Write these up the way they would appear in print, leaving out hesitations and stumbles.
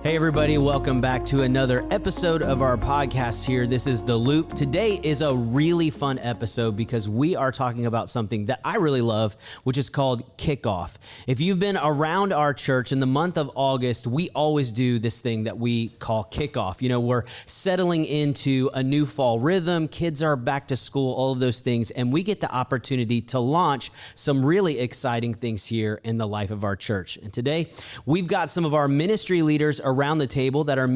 Hey everybody, welcome back to another episode of our podcast here. This is The Loop. Today is a really fun episode because we are talking about something that I really love, which is called Kickoff. If you've been around our church in the month of August, we always do this thing that we call Kickoff. You know, we're settling into a new fall rhythm. Kids are back to school, all of those things, and we get the opportunity to launch some really exciting things here in the life of our church. And today, we've got some of our ministry leaders around the table that are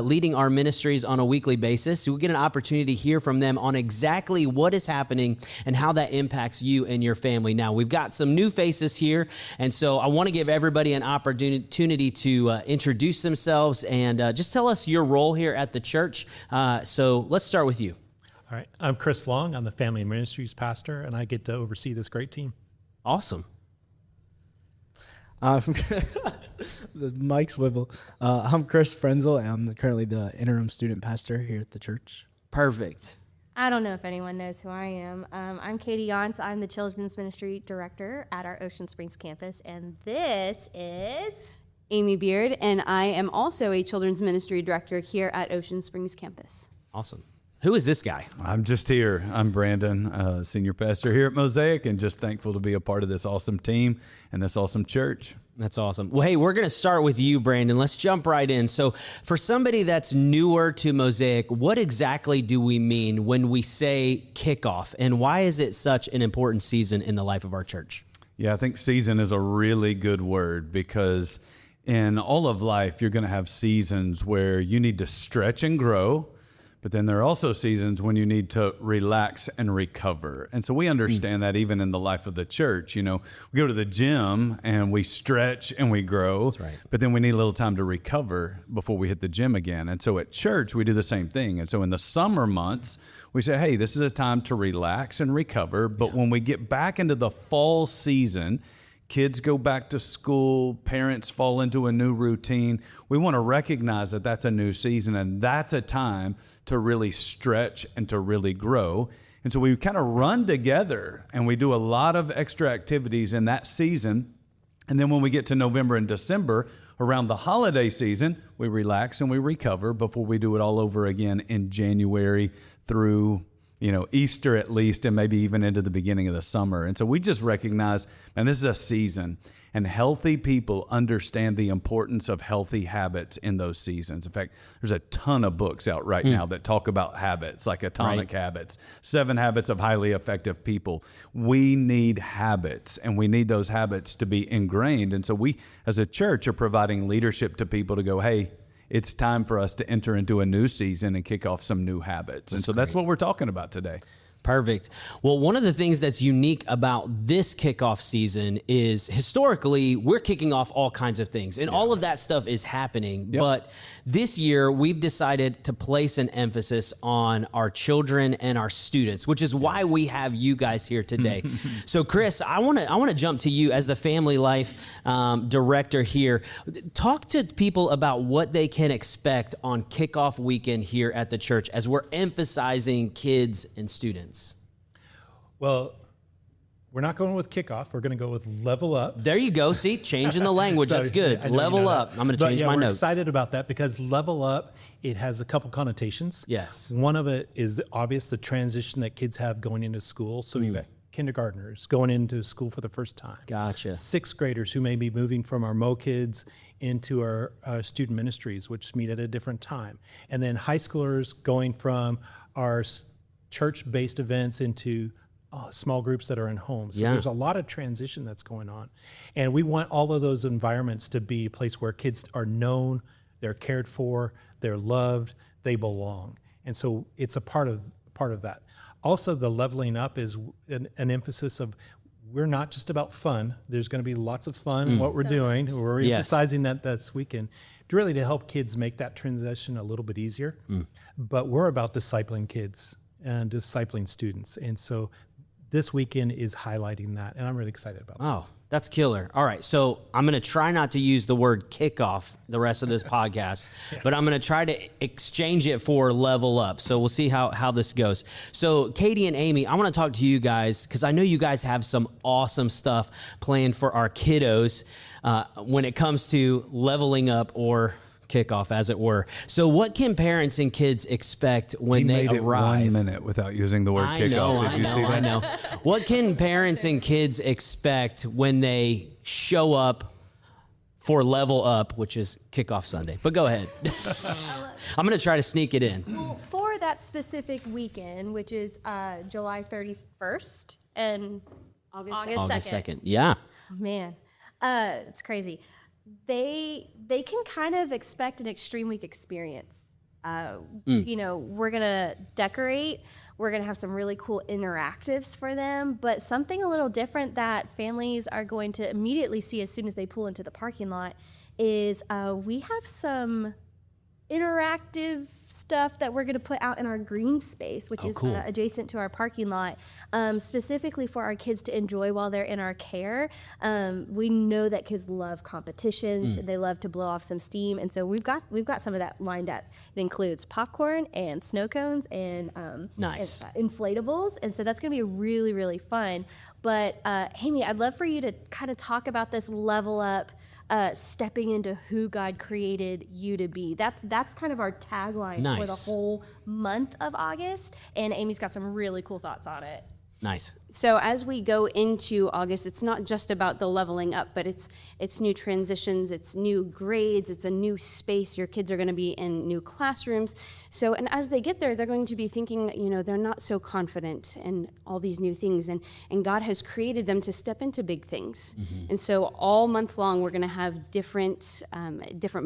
leading our ministries on a weekly basis. So we get an opportunity to hear from them on exactly what is happening and how that impacts you and your family. Now, we've got some new faces here, and so I want to give everybody an opportunity to introduce themselves and just tell us your role here at the church. So let's start with you. All right. I'm Chris Long. I'm the Family Ministries pastor, and I get to oversee this great team. Awesome. The mic swivel. I'm Chris Frenzel, and I'm currently the interim student pastor here at the church. Perfect. I don't know if anyone knows who I am. I'm Katie Yance. I'm the Children's Ministry Director at our Ocean Springs campus, and this is Amy Beard, and I am also a Children's Ministry Director here at Ocean Springs campus. Awesome. Who is this guy? I'm just here. I'm Brandon, senior pastor here at Mosaic, and just thankful to be a part of this awesome team and this awesome church. That's awesome. Well, hey, we're going to start with you, Brandon. Let's jump right in. So for somebody that's newer to Mosaic, what exactly do we mean when we say kickoff, and why is it such an important season in the life of our church? Yeah, I think season is a really good word because in all of life, you're going to have seasons where you need to stretch and grow. But then there are also seasons when you need to relax and recover. And so we understand that even in the life of the church. You know, we go to the gym and we stretch and we grow. That's right. But then we need a little time to recover before we hit the gym again. And so at church, we do the same thing. And so in the summer months, we say, hey, this is a time to relax and recover. But when we get back into the fall season, kids go back to school, parents fall into a new routine, we want to recognize that that's a new season, and that's a time to really stretch and to really grow. And so we kind of run together, and we do a lot of extra activities in that season. And then when we get to November and December, around the holiday season, we relax and we recover before we do it all over again in January through Easter at least, and maybe even into the beginning of the summer. And so we just recognize, man, this is a season, and healthy people understand the importance of healthy habits in those seasons. In fact, there's a ton of books out right now that talk about habits, like Atomic Habits, 7 Habits of Highly Effective People. We need habits, and we need those habits to be ingrained. And so we, as a church, are providing leadership to people to go, hey, it's time for us to enter into a new season and kick off some new habits. And so that's what we're talking about today. Perfect. Well, one of the things that's unique about this kickoff season is historically we're kicking off all kinds of things, and all of that stuff is happening. Yep. But this year we've decided to place an emphasis on our children and our students, which is why we have you guys here today. So Chris, I want to jump to you as the family life director here. Talk to people about what they can expect on kickoff weekend here at the church as we're emphasizing kids and students. Well, we're not going with kickoff. We're going to go with level up. There you go. See, changing the language. So, that's good. Level up. I'm going to change my notes. We're excited about that because level up, it has a couple connotations. Yes. One of it is obvious, the transition that kids have going into school. So you got kindergartners going into school for the first time. Gotcha. 6th graders who may be moving from our MoKids into our student ministries, which meet at a different time. And then high schoolers going from our church-based events into small groups that are in homes. So there's a lot of transition that's going on. And we want all of those environments to be a place where kids are known, they're cared for, they're loved, they belong. And so it's a part of that. Also, the leveling up is an emphasis of we're not just about fun. There's going to be lots of fun in what we're doing. We're emphasizing that this weekend really to help kids make that transition a little bit easier. But we're about discipling kids and discipling students. And so this weekend is highlighting that, and I'm really excited about that. Oh, that's killer. All right, so I'm going to try not to use the word kickoff the rest of this podcast, but I'm going to try to exchange it for level up. So we'll see how this goes. So Katie and Amy, I want to talk to you guys because I know you guys have some awesome stuff planned for our kiddos when it comes to leveling up or kickoff, as it were. So what can parents and kids expect when He they made it arrive? 1 minute without using the word I kickoff. know, Did you see that? I know. What can parents and kids expect when they show up for Level Up, which is Kickoff Sunday? But go ahead. I'm going to try to sneak it in. Well, for that specific weekend, which is July 31st and August 2nd. Yeah. Man, it's crazy. They can kind of expect an extreme week experience. You know, we're gonna decorate. We're gonna have some really cool interactives for them, but something a little different that families are going to immediately see as soon as they pull into the parking lot is we have some interactive stuff that we're going to put out in our green space, which is cool. adjacent to our parking lot, specifically for our kids to enjoy while they're in our care. We know that kids love competitions; they love to blow off some steam, and so we've got some of that lined up. It includes popcorn and snow cones and Nice. and, inflatables, and so that's going to be really, really fun. But Amy, I'd love for you to kind of talk about this level up. Stepping into who God created you to be. That's kind of our tagline for the Nice. whole month of August, and Amy's got some really cool thoughts on it. Nice. So as we go into August, it's not just about the leveling up, but it's new transitions, it's new grades, it's a new space. Your kids are going to be in new classrooms. So, and as they get there, they're going to be thinking, you know, they're not so confident in all these new things, and God has created them to step into big things. And so all month long, we're going to have different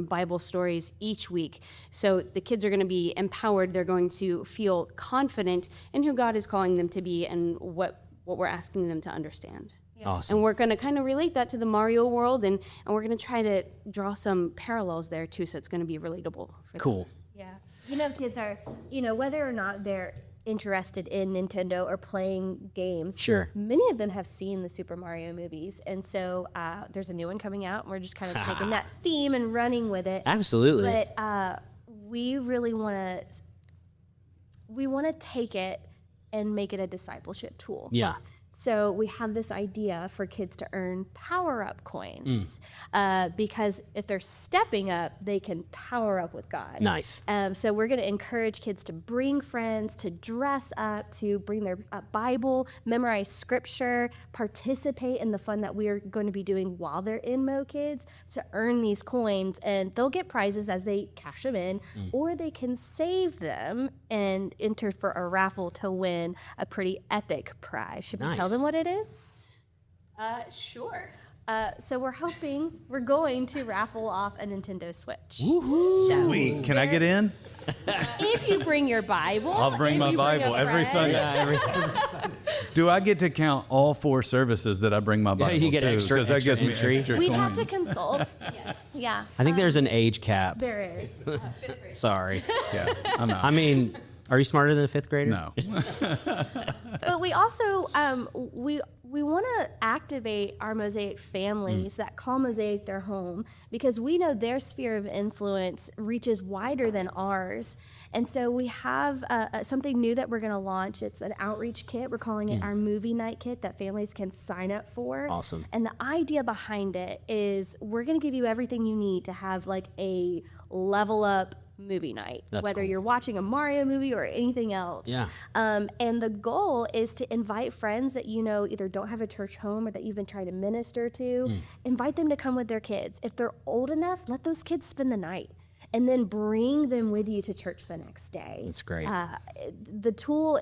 Bible stories each week. So the kids are going to be empowered. They're going to feel confident in who God is calling them to be and what we're asking them to understand. Awesome. And we're going to kind of relate that to the Mario world, and we're going to try to draw some parallels there too, so it's going to be relatable for them. Cool. Yeah, you know, kids are, you know, whether or not they're interested in Nintendo or playing games. Sure. Many of them have seen the Super Mario movies, and so there's a new one coming out, and we're just kind of taking that theme and running with it. Absolutely. But we really want to take it and make it a discipleship tool. Yeah. So we have this idea for kids to earn power-up coins because if they're stepping up, they can power up with God. Nice. So we're going to encourage kids to bring friends, to dress up, to bring their Bible, memorize scripture, participate in the fun that we're going to be doing while they're in MoKids to earn these coins. And they'll get prizes as they cash them in, or they can save them and enter for a raffle to win a pretty epic prize. Should we tell them what it is? Sure. So we're going to raffle off a Nintendo Switch. Sweet. Can I get in? If you bring your Bible, I'll bring if my you Bible a every friend, Sunday. Do I get to count all 4 services that I bring my Bible you get to? extra 'Cause that gives me entry. extra We'd coins. have to consult. Yeah. I think there's an age cap. There is. Sorry. Yeah, I'm out. I mean, are you smarter than a 5th grader? No. But we also we want to activate our Mosaic families that call Mosaic their home, because we know their sphere of influence reaches wider than ours. And so we have something new that we're going to launch. It's an outreach kit. We're calling it our movie night kit that families can sign up for. Awesome. And the idea behind it is we're going to give you everything you need to have like a level up movie night, That's whether cool. you're watching a Mario movie or anything else. Yeah. And the goal is to invite friends that you know either don't have a church home or that you've been trying to minister to. Invite them to come with their kids. If they're old enough, let those kids spend the night and then bring them with you to church the next day. That's great. The tool,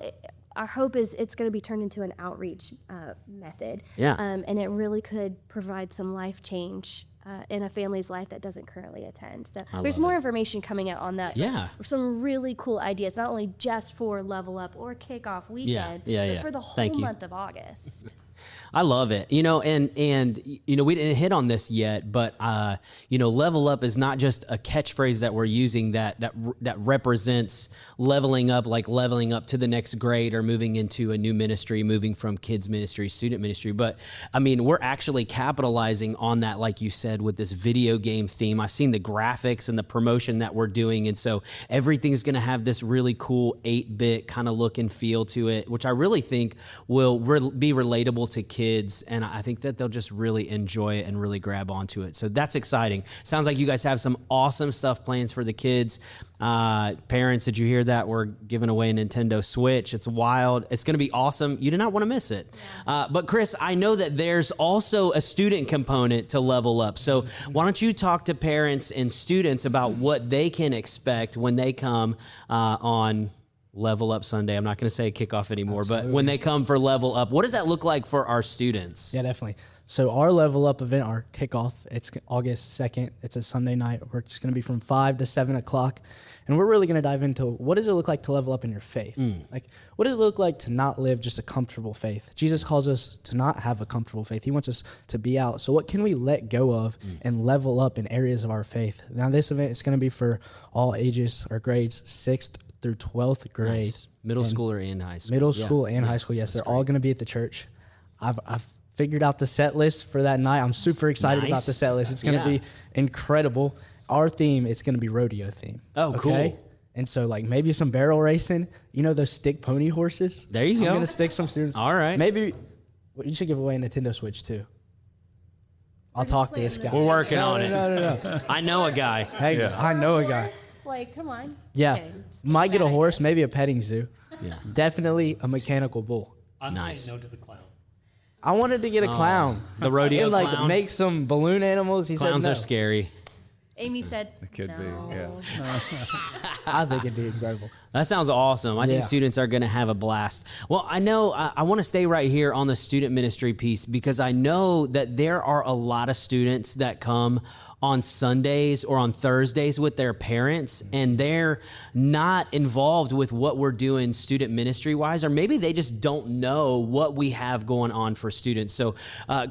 our hope is it's going to be turned into an outreach method. Yeah. And it really could provide some life change in a family's life that doesn't currently attend. So there's more information coming out on that. Yeah. Some really cool ideas, not only just for Level Up or Kickoff Weekend, but for the whole Thank you. month of August. I love it. You know, and you know, we didn't hit on this yet, but you know, level up is not just a catchphrase that we're using that represents leveling up, like leveling up to the next grade or moving into a new ministry, moving from kids ministry, student ministry. But I mean, we're actually capitalizing on that, like you said, with this video game theme. I've seen the graphics and the promotion that we're doing, and so everything's going to have this really cool 8-bit kind of look and feel to it, which I really think will be relatable available to kids, and I think that they'll just really enjoy it and really grab onto it. So that's exciting. Sounds like you guys have some awesome stuff plans for the kids. Parents, did you hear that? We're giving away a Nintendo Switch. It's wild. It's going to be awesome. You do not want to miss it. But Chris, I know that there's also a student component to Level Up. So why don't you talk to parents and students about what they can expect when they come on Level Up Sunday. I'm not going to say Kickoff anymore, but when they come for Level Up, what does that look like for our students? Yeah, definitely. So our Level Up event, our Kickoff, it's August 2nd. It's a Sunday night. We're just going to be from 5 to 7 o'clock. And we're really going to dive into what does it look like to level up in your faith? Like, what does it look like to not live just a comfortable faith? Jesus calls us to not have a comfortable faith. He wants us to be out. So what can we let go of and level up in areas of our faith? Now, this event is going to be for all ages or grades, 6th through 12th grade. Nice. Middle schooler and high school. Middle school and high school, yes. They're all going to be at the church. I've figured out the set list for that night. I'm super excited about the set list. It's going to be incredible. Our theme, it's going to be rodeo theme. Oh, cool. And so, like, maybe some barrel racing. You know those stick pony horses? There you go. I'm going to stick some students. All right. Maybe you should give away a Nintendo Switch, too. I'll talk to this guy. We're working on it. No. I know a guy. Hey, I know a guy. Like, come on. Yeah. Okay, Might get a horse, maybe a petting zoo. Yeah. Definitely a mechanical bull. I'm Nice. saying no to the clown. I wanted to get a clown. The rodeo and, like, clown? make some balloon animals. He Clowns said no. are scary. Amy said, It could no. be, yeah. I think it'd be incredible. That sounds awesome. I think Yeah. students are going to have a blast. Well, I know I want to stay right here on the student ministry piece because I know that there are a lot of students that come on Sundays or on Thursdays with their parents, and they're not involved with what we're doing student ministry wise, or maybe they just don't know what we have going on for students. So,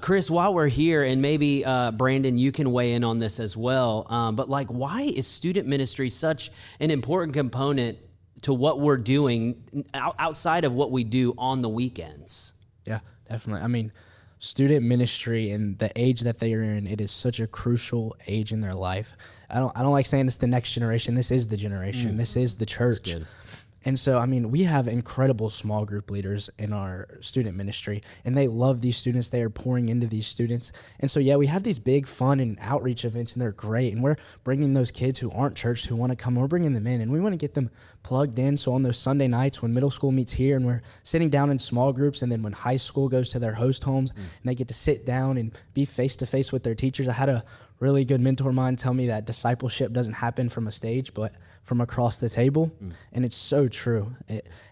Chris, while we're here, and maybe Brandon, you can weigh in on this as well. But like, why is student ministry such an important component to what we're doing outside of what we do on the weekends? Yeah, definitely. I mean, student ministry and the age that they are in, it is such a crucial age in their life. I don't like saying it's the next generation. This is the generation. This is the church. good. And so, I mean, we have incredible small group leaders in our student ministry, and they love these students. They are pouring into these students. And so, yeah, we have these big fun and outreach events, and they're great. And we're bringing those kids who aren't church, who want to come, we're bringing them in, and we want to get them plugged in. So on those Sunday nights when middle school meets here and we're sitting down in small groups, and then when high school goes to their host homes and they get to sit down and be face-to-face with their teachers. I had a really good mentor of mine tell me that discipleship doesn't happen from a stage, but from across the table. And it's so true.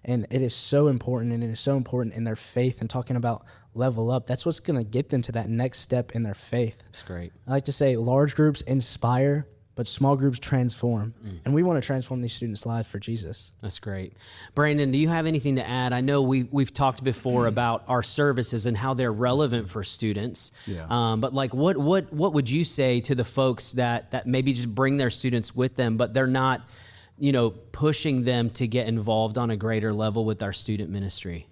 And it is so important, and it is so important in their faith and talking about level up. That's what's going to get them to that next step in their faith. That's great. I like to say large groups inspire, but small groups transform. And we want to transform these students' lives for Jesus. That's great. Brandon, do you have anything to add? I know we've talked before about our services and how they're relevant for students. Yeah. But like, what would you say to the folks that maybe just bring their students with them, but they're not, pushing them to get involved on a greater level with our student ministry?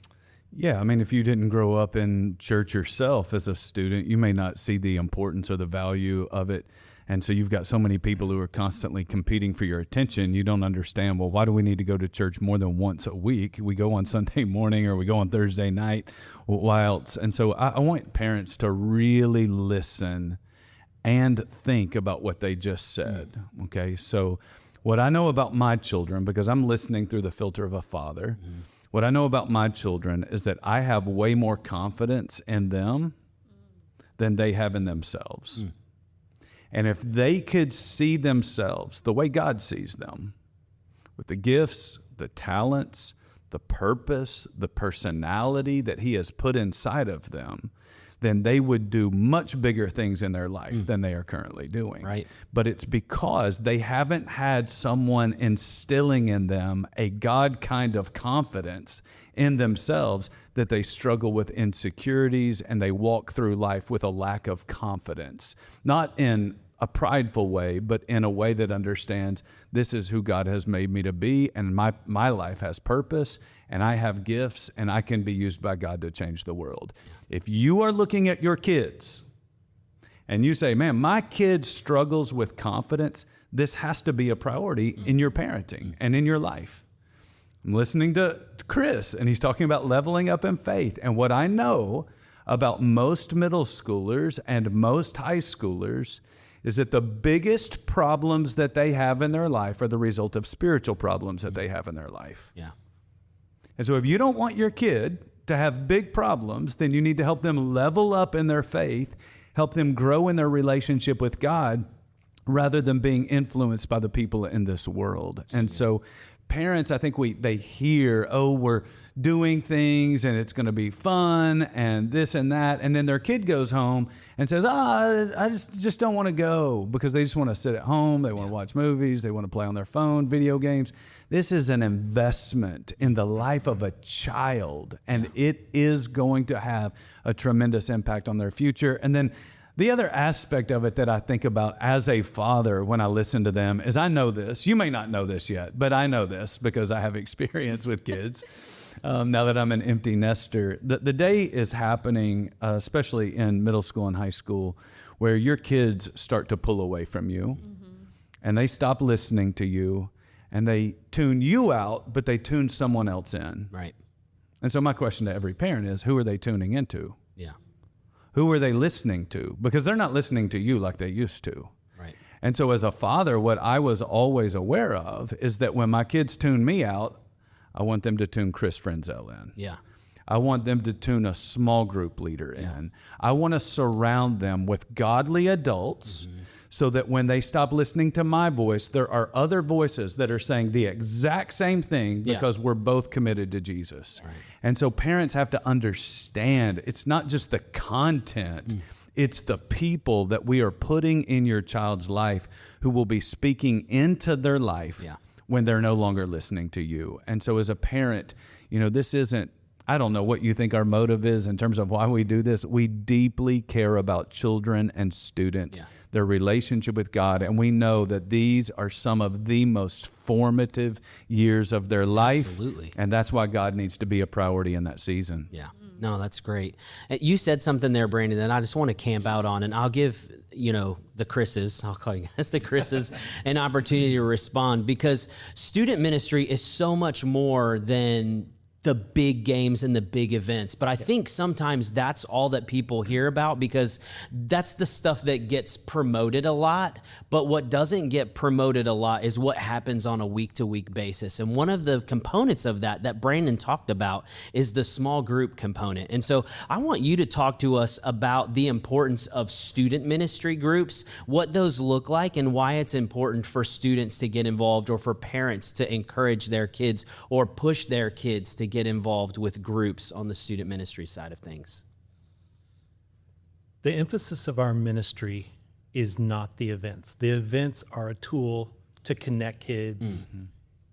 Yeah, I mean, if you didn't grow up in church yourself as a student, you may not see the importance or the value of it. And so you've got so many people who are constantly competing for your attention. You don't understand, well, why do we need to go to church more than once a week? We go on Sunday morning or we go on Thursday night. Why else? And so I want parents to really listen and think about what they just said. Okay, so what I know about my children, because I'm listening through the filter of a father, what I know about my children is that I have way more confidence in them than they have in themselves. And if they could see themselves the way God sees them, with the gifts, the talents, the purpose, the personality that He has put inside of them, then they would do much bigger things in their life than they are currently doing. Right. But it's because they haven't had someone instilling in them a God kind of confidence in themselves that they struggle with insecurities and they walk through life with a lack of confidence. Not in a prideful way, but in a way that understands this is who God has made me to be, and my life has purpose, and I have gifts, and I can be used by God to change the world. If you are looking at your kids and you say, man, my kid struggles with confidence, this has to be a priority in your parenting and in your life. I'm listening to Chris, and he's talking about leveling up in faith. And what I know about most middle schoolers and most high schoolers is that the biggest problems that they have in their life are the result of spiritual problems that they have in their life. Yeah. And so if you don't want your kid to have big problems, then you need to help them level up in their faith, help them grow in their relationship with God, rather than being influenced by the people in this world. And so parents, I think they hear, oh, we're doing things and it's going to be fun and this and that. And then their kid goes home and says, I just don't want to go, because they just want to sit at home. They want to watch movies. They want to play on their phone, video games. This is an investment in the life of a child, and it is going to have a tremendous impact on their future. And then the other aspect of it that I think about as a father when I listen to them is, I know this. You may not know this yet, but I know this because I have experience with kids. Now that I'm an empty nester, the day is happening, especially in middle school and high school, where your kids start to pull away from you, and they stop listening to you, and they tune you out, but they tune someone else in. Right. And so my question to every parent is, who are they tuning into? Yeah. Who are they listening to? Because they're not listening to you like they used to. Right. And so as a father, what I was always aware of is that when my kids tune me out, I want them to tune Chris Frenzel in. Yeah. I want them to tune a small group leader in. I want to surround them with godly adults so that when they stop listening to my voice, there are other voices that are saying the exact same thing, because we're both committed to Jesus. Right. And so parents have to understand it's not just the content, it's the people that we are putting in your child's life who will be speaking into their life when they're no longer listening to you. And so as a parent, this isn't, I don't know what you think our motive is in terms of why we do this. We deeply care about children and students, their relationship with God, and we know that these are some of the most formative years of their life. Absolutely. And that's why God needs to be a priority in that season. Yeah. No, that's great. You said something there, Brandon, that I just want to camp out on, and I'll give, the Chris's, I'll call you guys the Chris's, an opportunity to respond, because student ministry is so much more than the big games and the big events. But I think sometimes that's all that people hear about, because that's the stuff that gets promoted a lot. But what doesn't get promoted a lot is what happens on a week-to-week basis. And one of the components of that Brandon talked about is the small group component. And so I want you to talk to us about the importance of student ministry groups, what those look like, and why it's important for students to get involved, or for parents to encourage their kids or push their kids to get involved with groups on the student ministry side of things. The emphasis of our ministry is not the events. The events are a tool to connect kids.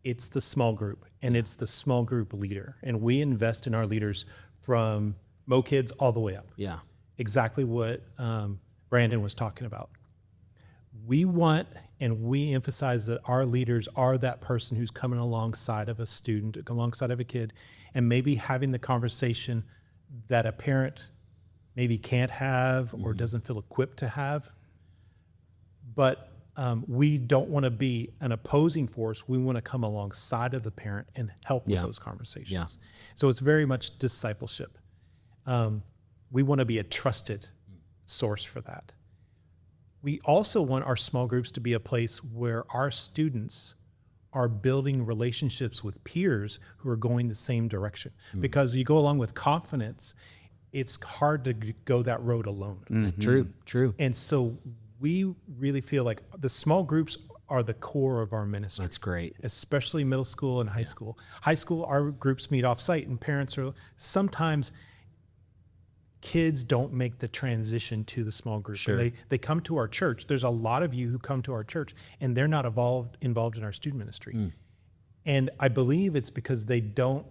It's the small group, and it's the small group leader. And we invest in our leaders from MoKids all the way up. Yeah. Exactly what Brandon was talking about. We want, and we emphasize that our leaders are that person who's coming alongside of a student, alongside of a kid, and maybe having the conversation that a parent maybe can't have or doesn't feel equipped to have. But we don't want to be an opposing force. We want to come alongside of the parent and help with those conversations. Yeah. So it's very much discipleship. We want to be a trusted source for that. We also want our small groups to be a place where our students are building relationships with peers who are going the same direction. Because you go along with confidence, it's hard to go that road alone. True. And so we really feel like the small groups are the core of our ministry. That's great. Especially middle school and high school. High school, our groups meet off-site, and parents are sometimes kids don't make the transition to the small group. Sure. They come to our church. There's a lot of you who come to our church, and they're not involved in our student ministry. And I believe it's because they don't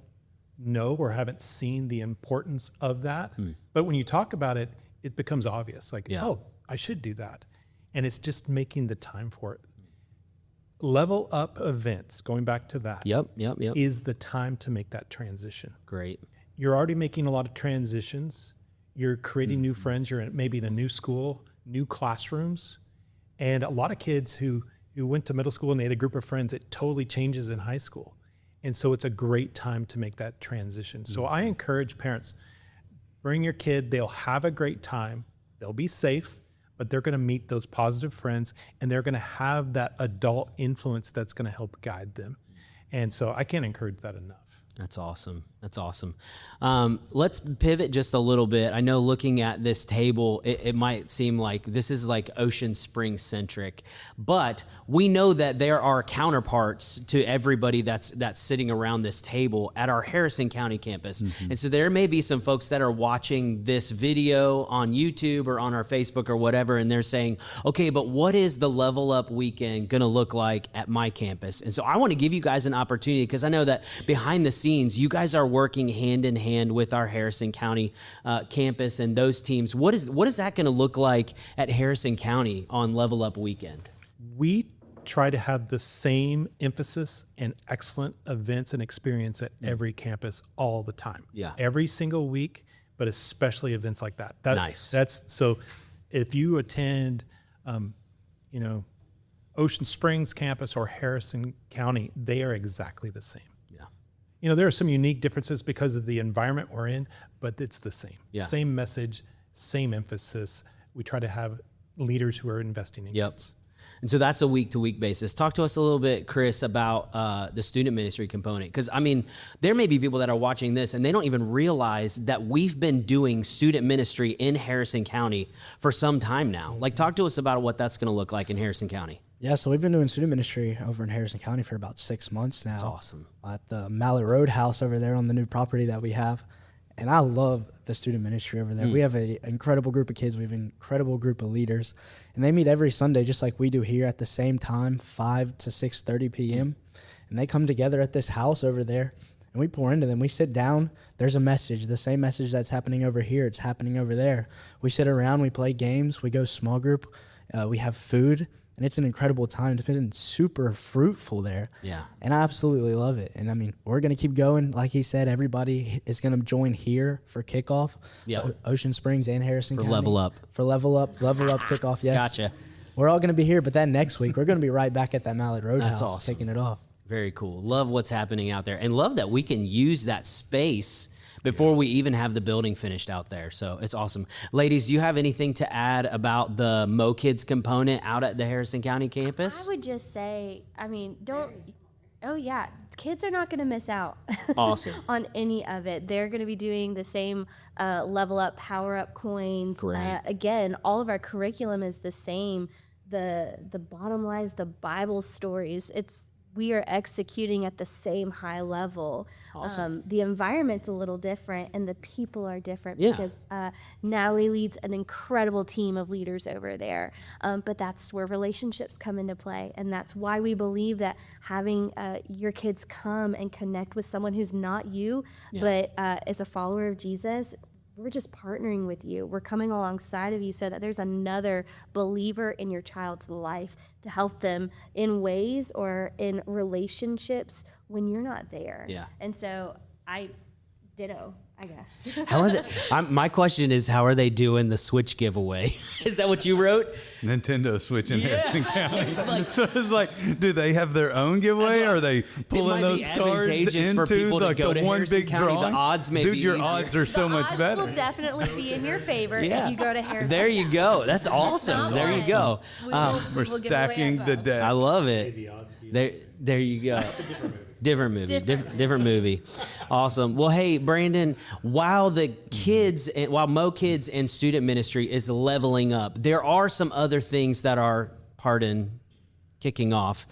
know or haven't seen the importance of that. But when you talk about it, it becomes obvious. Like, oh, I should do that. And it's just making the time for it. Level up events, going back to that, is the time to make that transition. Great. You're already making a lot of transitions. You're creating new friends. You're maybe in a new school, new classrooms. And a lot of kids who went to middle school and they had a group of friends, it totally changes in high school. And so it's a great time to make that transition. So I encourage parents, Bring your kid. They'll have a great time. They'll be safe, but they're going to meet those positive friends, and they're going to have that adult influence that's going to help guide them. And so I can't encourage that enough. That's awesome. That's awesome. Let's pivot just a little bit. I know looking at this table, it might seem like this is like Ocean Springs centric, but we know that there are counterparts to everybody that's sitting around this table at our Harrison County campus. And so there may be some folks that are watching this video on YouTube or on our Facebook or whatever, and they're saying, okay, but what is the Level Up weekend going to look like at my campus? And so I want to give you guys an opportunity, because I know that behind the scenes, you guys are working hand in hand with our Harrison County campus and those teams. What is that going to look like at Harrison County on Level Up weekend? We try to have the same emphasis and excellent events and experience at every campus all the time. Yeah. Every single week, but especially events like that. Nice. That's so if you attend, Ocean Springs campus or Harrison County, they are exactly the same. There are some unique differences because of the environment we're in, but it's the same. Yeah. Same message, same emphasis. We try to have leaders who are investing in kids. And so that's a week-to-week basis. Talk to us a little bit, Chris, about the student ministry component. Because, there may be people that are watching this and they don't even realize that we've been doing student ministry in Harrison County for some time now. Like, talk to us about what that's going to look like in Harrison County. Yeah, so we've been doing student ministry over in Harrison County for about 6 months now. That's awesome. At the Mallet Roadhouse over there on the new property that we have. And I love the student ministry over there. We have an incredible group of kids. We have an incredible group of leaders. And they meet every Sunday just like we do here at the same time, 5 to 6:30 p.m. And they come together at this house over there, and we pour into them. We sit down. There's a message, the same message that's happening over here. It's happening over there. We sit around. We play games. We go small group. We have food. And it's an incredible time. It's been super fruitful there. Yeah. And I absolutely love it. And we're going to keep going. Like he said, everybody is going to join here for Kickoff. Yeah. Ocean Springs and Harrison County. Level Up. For Level Up Kickoff, yes. Gotcha. We're all going to be here, but then next week, we're going to be right back at that Mallet Roadhouse. That's awesome. Taking it off. Very cool. Love what's happening out there, and love that we can use that space before we even have the building finished out there. So it's awesome. Ladies, do you have anything to add about the MoKids component out at the Harrison County campus? I would just say, kids are not going to miss out. Awesome. On any of it. They're going to be doing the same Level Up, Power Up coins. Great. Again, all of our curriculum is the same. The bottom line is the Bible stories. We are executing at the same high level. Awesome. The environment's a little different and the people are different because Natalie leads an incredible team of leaders over there. But that's where relationships come into play. And that's why we believe that having your kids come and connect with someone who's not you, but is a follower of Jesus, we're just partnering with you. We're coming alongside of you so that there's another believer in your child's life to help them in ways or in relationships when you're not there. Yeah. And so ditto, I guess. How are they? My question is, how are they doing the Switch giveaway? Is that what you wrote? Nintendo Switch in Harrison County. So it's like, do they have their own giveaway, or are they pulling those cards advantageous into for people to like go the to one Harrison big County. drawing? The odds may Dude, be your easier. odds are so much Odds better. will definitely be in your favor if you go to Harrison. There you go. That's awesome. not There you one. go. We're we will give away stacking the info. deck. I love it. There you go. Different movie. Awesome. Well, hey, Brandon, while MoKids and student ministry is leveling up, there are some other things that are, kicking off.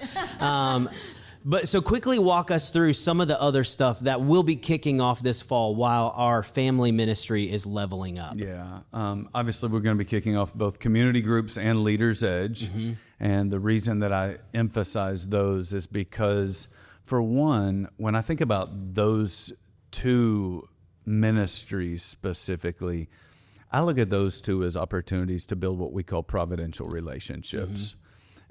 But so quickly walk us through some of the other stuff that will be kicking off this fall while our family ministry is leveling up. Yeah. Obviously, we're going to be kicking off both community groups and Leaders Edge. And the reason that I emphasize those is because, for one, when I think about those two ministries specifically, I look at those two as opportunities to build what we call providential relationships.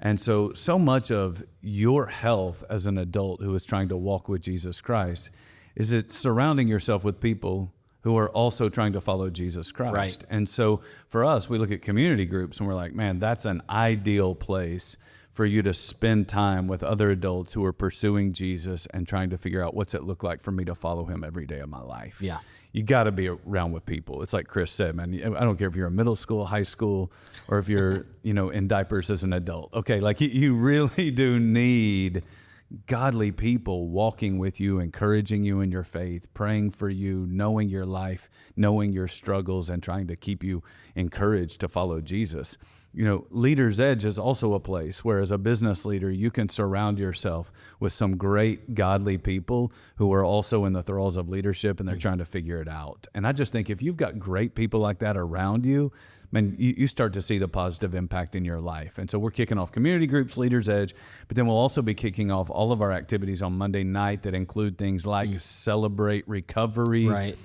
And so much of your health as an adult who is trying to walk with Jesus Christ is it's surrounding yourself with people who are also trying to follow Jesus Christ. Right. And so for us, we look at community groups and we're like, man, that's an ideal place for you to spend time with other adults who are pursuing Jesus and trying to figure out what's it look like for me to follow him every day of my life. Yeah. you got to be around with people. It's like Chris said, man, I don't care if you're in middle school, high school, or if you're, in diapers as an adult. Okay, like you really do need godly people walking with you, encouraging you in your faith, praying for you, knowing your life, knowing your struggles, and trying to keep you encouraged to follow Jesus. Leader's Edge is also a place where, as a business leader, you can surround yourself with some great godly people who are also in the throes of leadership, and they're trying to figure it out. And I just think if you've got great people like that around you, man, you start to see the positive impact in your life. And so we're kicking off community groups, Leader's Edge, but then we'll also be kicking off all of our activities on Monday night that include things like Celebrate Recovery. Right.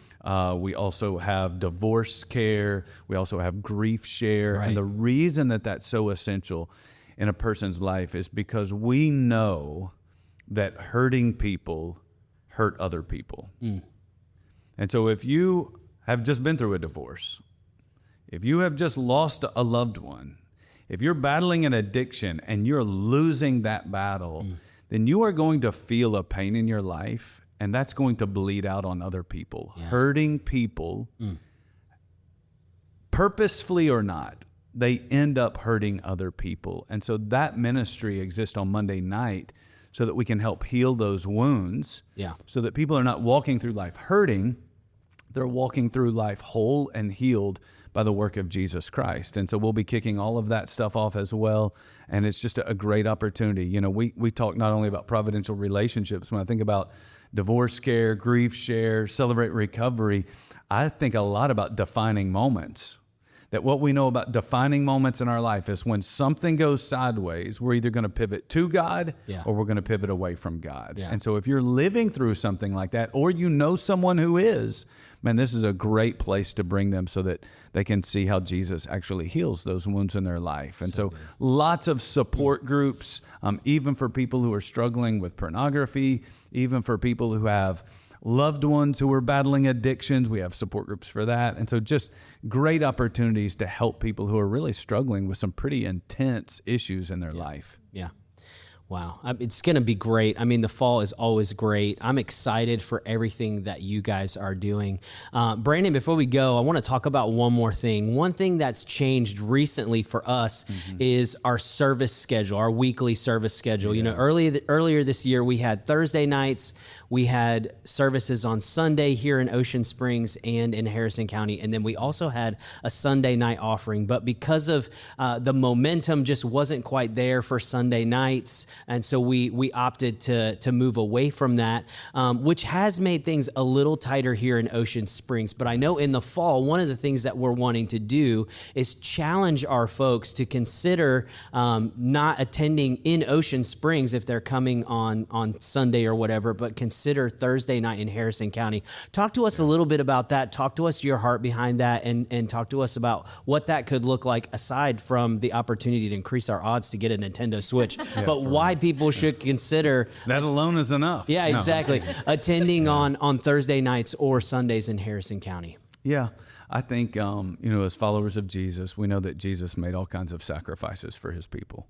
We also have divorce care. We also have grief share. Right. And the reason that that's so essential in a person's life is because we know that hurting people hurt other people. And so if you have just been through a divorce, if you have just lost a loved one, if you're battling an addiction and you're losing that battle, then you are going to feel a pain in your life. And that's going to bleed out on other people. Yeah. Hurting people, purposefully or not, they end up hurting other people. And so that ministry exists on Monday night so that we can help heal those wounds. Yeah. So that people are not walking through life hurting, they're walking through life whole and healed by the work of Jesus Christ. And so we'll be kicking all of that stuff off as well. And it's just a great opportunity. We talk not only about providential relationships. When I think about divorce care, grief share, Celebrate Recovery, I think a lot about defining moments. That what we know about defining moments in our life is when something goes sideways, we're either going to pivot to God or we're going to pivot away from God. Yeah. And so if you're living through something like that, or someone who is, man, this is a great place to bring them so that they can see how Jesus actually heals those wounds in their life. And so lots of support groups, even for people who are struggling with pornography, even for people who have loved ones who are battling addictions. We have support groups for that. And so just great opportunities to help people who are really struggling with some pretty intense issues in their life. Yeah. Wow. It's going to be great. I mean, the fall is always great. I'm excited for everything that you guys are doing. Brandon, before we go, I want to talk about one more thing. One thing that's changed recently for us is our service schedule, our weekly service schedule. Yeah. Earlier this year, we had Thursday nights. We had services on Sunday here in Ocean Springs and in Harrison County. And then we also had a Sunday night offering. But because of the momentum just wasn't quite there for Sunday nights, and so we opted to move away from that, which has made things a little tighter here in Ocean Springs. But I know in the fall, one of the things that we're wanting to do is challenge our folks to consider not attending in Ocean Springs if they're coming on Sunday or whatever, but consider Thursday night in Harrison County. Talk to us a little bit about that. Talk to us your heart behind that, and talk to us about what that could look like aside from the opportunity to increase our odds to get a Nintendo Switch. But why people should consider that alone is enough. Yeah, exactly. Attending on Thursday nights or Sundays in Harrison County. Yeah. I think, as followers of Jesus, we know that Jesus made all kinds of sacrifices for his people.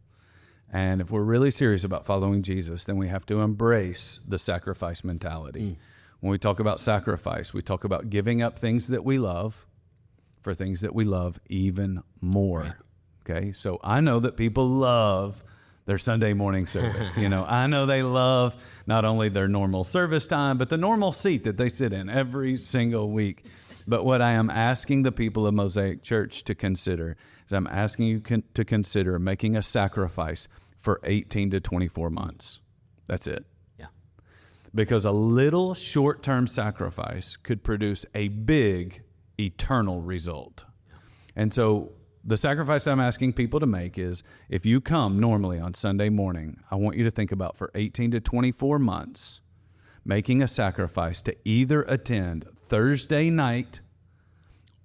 And if we're really serious about following Jesus, then we have to embrace the sacrifice mentality. When we talk about sacrifice, we talk about giving up things that we love for things that we love even more. Right. Okay? So I know that people love their Sunday morning service. I know they love not only their normal service time, but the normal seat that they sit in every single week. But what I am asking the people of Mosaic Church to consider is I'm asking you to consider making a sacrifice for 18 to 24 months. That's it. Yeah. Because a little short-term sacrifice could produce a big eternal result. Yeah. And so the sacrifice I'm asking people to make is, if you come normally on Sunday morning, I want you to think about for 18 to 24 months, making a sacrifice to either attend Thursday night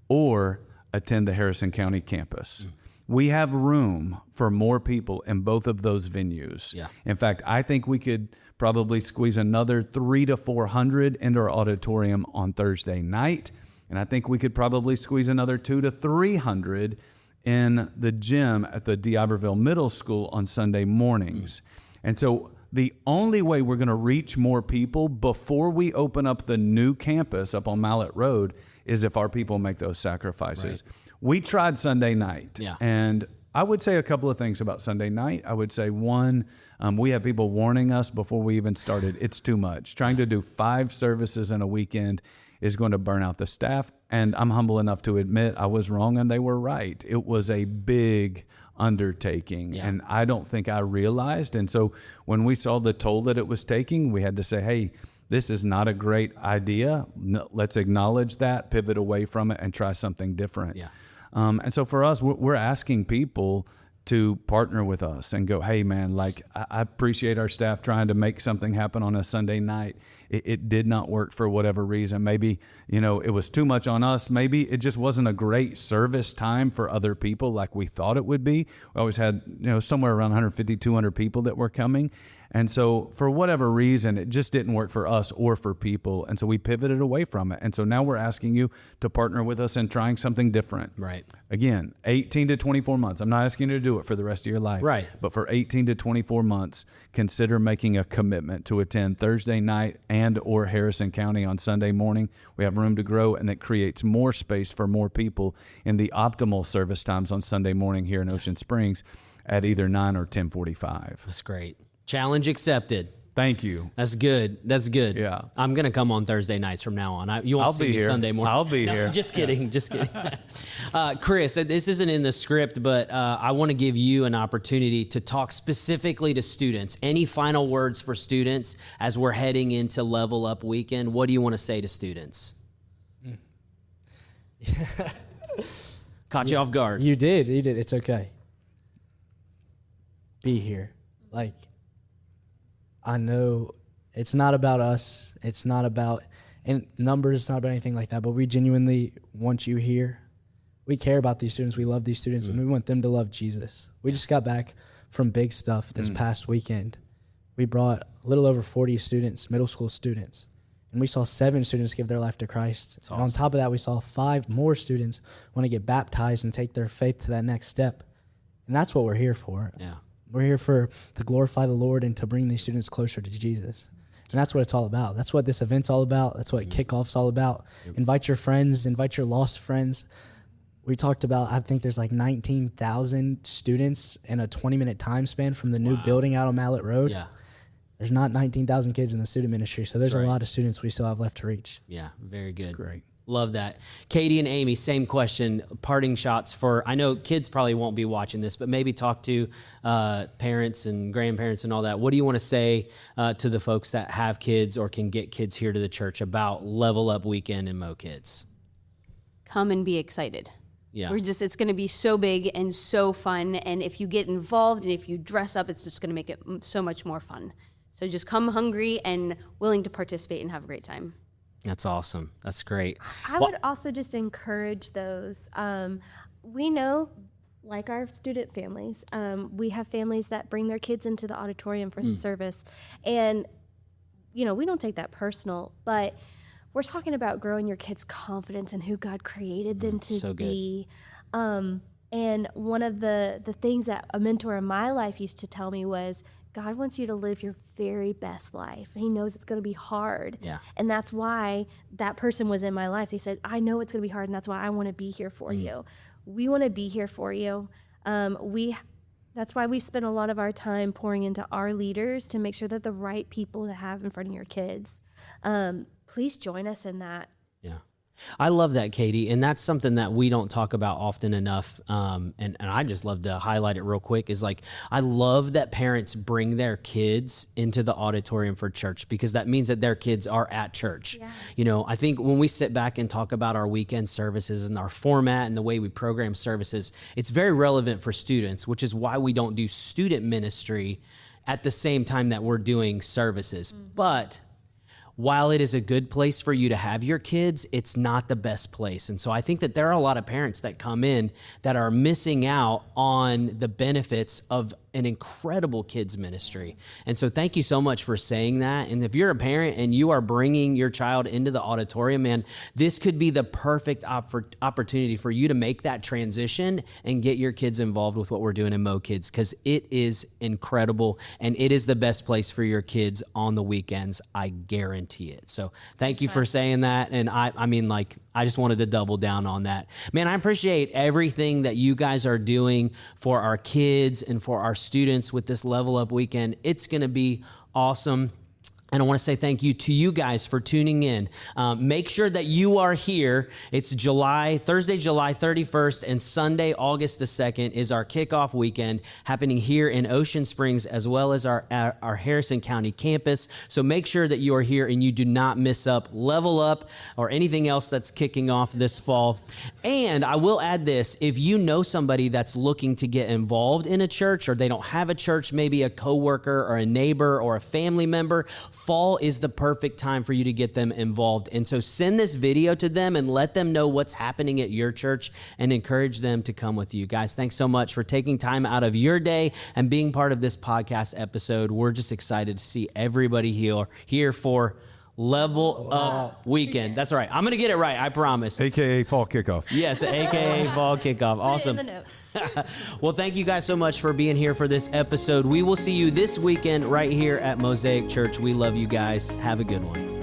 or attend the Harrison County campus. We have room for more people in both of those venues. Yeah. In fact, I think we could probably squeeze another 300 to 400 into our auditorium on Thursday night. And I think we could probably squeeze another 200 to 300 in the gym at the D'Iberville Middle School on Sunday mornings. And so the only way we're going to reach more people before we open up the new campus up on Mallet Road is if our people make those sacrifices. Right. We tried Sunday night, and I would say a couple of things about Sunday night. I would say, one, we have people warning us before we even started, it's too much. Trying to do 5 services in a weekend is going to burn out the staff, and I'm humble enough to admit I was wrong and they were right. It was a big undertaking, and I don't think I realized. And so when we saw the toll that it was taking, we had to say, hey, this is not a great idea. No, let's acknowledge that, pivot away from it, and try something different. And so for us, we're asking people to partner with us and go, hey, man, like, I appreciate our staff trying to make something happen on a Sunday night. It did not work for whatever reason. Maybe, it was too much on us. Maybe it just wasn't a great service time for other people like we thought it would be. We always had, somewhere around 150, 200 people that were coming. And so for whatever reason, it just didn't work for us or for people. And so we pivoted away from it. And so now we're asking you to partner with us in trying something different. Right. Again, 18 to 24 months. I'm not asking you to do it for the rest of your life. Right. But for 18 to 24 months, consider making a commitment to attend Thursday night and or Harrison County on Sunday morning. We have room to grow, and that creates more space for more people in the optimal service times on Sunday morning here in Ocean Springs at either 9 or 10:45. That's great. Challenge accepted. Thank you. That's good. That's good. Yeah. I'm going to come on Thursday nights from now on. You won't I'll see be me here. Sunday morning. I'll be here. Just kidding. Just kidding. Chris, this isn't in the script, but I want to give you an opportunity to talk specifically to students. Any final words for students as we're heading into Level Up Weekend? What do you want to say to students? Caught you off guard. You did. It's okay. Be here. I know it's not about us. It's not about numbers. It's not about anything like that. But we genuinely want you here. We care about these students. We love these students, and we want them to love Jesus. We just got back from Big Stuff this past weekend. We brought a little over 40 students, middle school students, and we saw 7 students give their life to Christ. That's and on top of that, we saw 5 more students want to get baptized and take their faith to that next step. And that's what we're here for. Yeah. We're here to glorify the Lord and to bring these students closer to Jesus. And that's what it's all about. That's what this event's all about. That's what Kickoff's all about. Invite your friends. Invite your lost friends. We talked about, I think there's 19,000 students in a 20-minute time span from the new building out on Mallet Road. Yeah. There's not 19,000 kids in the student ministry, so there's a lot of students we still have left to reach. Yeah, very good. That's great. Love that. Katie and Amy, same question, parting shots for, I know kids probably won't be watching this, but maybe talk to parents and grandparents and all that. What do you want to say to the folks that have kids or can get kids here to the church about Level Up Weekend and MoKids? Come and be excited. Yeah. It's going to be so big and so fun. And if you get involved and if you dress up, it's just going to make it so much more fun. So just come hungry and willing to participate and have a great time. That's awesome. That's great. I would also just encourage those. We know, like our student families, we have families that bring their kids into the auditorium for the service. And, we don't take that personal, but we're talking about growing your kids' confidence in who God created them to be. And one of the things that a mentor in my life used to tell me was, God wants you to live your very best life. He knows it's going to be hard. Yeah. And that's why that person was in my life. They said, I know it's going to be hard, and that's why I want to be here for you. We want to be here for you. That's why we spend a lot of our time pouring into our leaders to make sure that the right people to have in front of your kids. Please join us in that. Yeah. I love that, Katie, and that's something that we don't talk about often enough, and I just love to highlight it real quick, is I love that parents bring their kids into the auditorium for church, because that means that their kids are at church. Yeah. I think when we sit back and talk about our weekend services and our format and the way we program services, it's very relevant for students, which is why we don't do student ministry at the same time that we're doing services. But while it is a good place for you to have your kids, it's not the best place. And so I think that there are a lot of parents that come in that are missing out on the benefits of an incredible kids ministry. And so thank you so much for saying that. And if you're a parent and you are bringing your child into the auditorium, man, this could be the perfect opportunity for you to make that transition and get your kids involved with what we're doing in MoKids, because it is incredible and it is the best place for your kids on the weekends. I guarantee it. So thank you for saying that. And I mean, like, I just wanted to double down on that. Man, I appreciate everything that you guys are doing for our kids and for our students with this Level Up weekend. It's going to be awesome. And I want to say thank you to you guys for tuning in. Make sure that you are here. It's Thursday, July 31st, and Sunday, August the 2nd is our kickoff weekend happening here in Ocean Springs, as well as our Harrison County campus. So make sure that you are here and you do not miss up Level Up or anything else that's kicking off this fall. And I will add this: if you know somebody that's looking to get involved in a church, or they don't have a church, maybe a coworker or a neighbor or a family member, fall is the perfect time for you to get them involved. And so send this video to them and let them know what's happening at your church and encourage them to come with you. Guys, thanks so much for taking time out of your day and being part of this podcast episode. We're just excited to see everybody here for Level Up Weekend. That's right. I'm going to get it right. I promise. AKA Fall Kickoff. Yes, AKA Fall Kickoff. Awesome. Put it in the notes. Well, thank you guys so much for being here for this episode. We will see you this weekend right here at Mosaic Church. We love you guys. Have a good one.